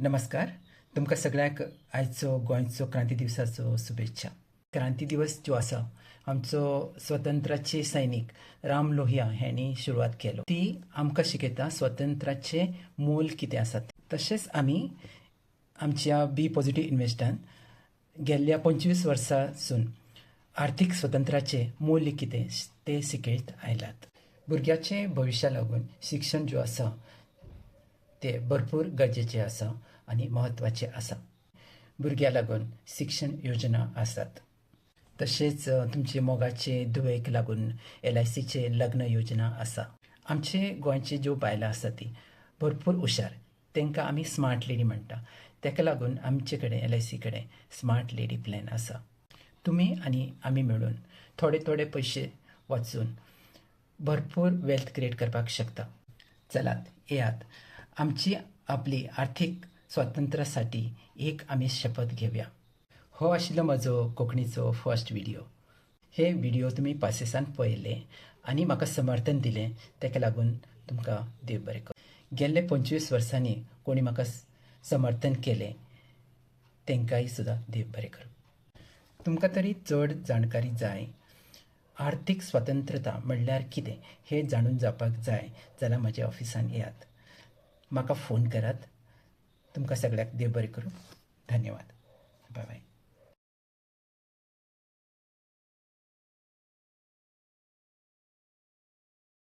नमस्कार. तुमकां सगळ्यांक आयचो गोंयचो क्रांती दिवसाचो शुभेच्छा. क्रांती दिवस जो आसा आमचो स्वतंत्राचे सैनीक राम लोहिया हांणी सुरवात केलो. ती आमकां शिकयता स्वतंत्राचे मोल कितें आसा. तशेंच आमी आमच्या बी पॉझिटिव्ह इन्व्हेस्टान गेल्ल्या 25 वर्सांसून आर्थीक स्वतंत्राचे मोल कितें ते शिकयत आयल्यात. भुरग्याचे भविश्या लागून शिक्षण जो आसा ते भरपूर गरजेचे आसा आनी महत्वाचे आसा. भुरग्यां लागून शिक्षण योजना आसात. तशेंच तुमचे मोगाचे दुयेक लागून LICचे लग्न योजना आसा. आमचे गोंयचे ज्यो बायलां आसा ती भरपूर हुशार, तांकां आमी स्मार्ट लेडी म्हणटा. ताका लागून आमचे कडेन LIC कडेन स्मार्ट लेडी प्लॅन आसा. तुमी आनी आमी मेळून थोडे थोडे पयशे वाचून भरपूर वेल्थ क्रिएट करपाक शकता. चलात येयात आमची आपली आर्थीक स्वातंत्र्यासाठी एक आमी शपथ घेवया. हो आशिल्लो म्हजो कोंकणीचो फर्स्ट व्हिडिओ. हे व्हिडिओ तुमी पासिसान पळयले आनी म्हाका समर्थन दिलें, ताका लागून तुमकां देव बरें करूं. गेल्ले 25 वर्सांनी कोणी म्हाका समर्थन केलें तांकांय सुद्दां देव बरें करूं. तुमकां तरी चड जाणकारी जाय, आर्थीक स्वतंत्रता म्हणल्यार कितें हें जाणून जावपाक जाय जाल्यार म्हज्या ऑफिसान येयात, म्हाका फोन करात. तुमकां सगळ्याक देव बरें करूं. धन्यवाद. Bye bye.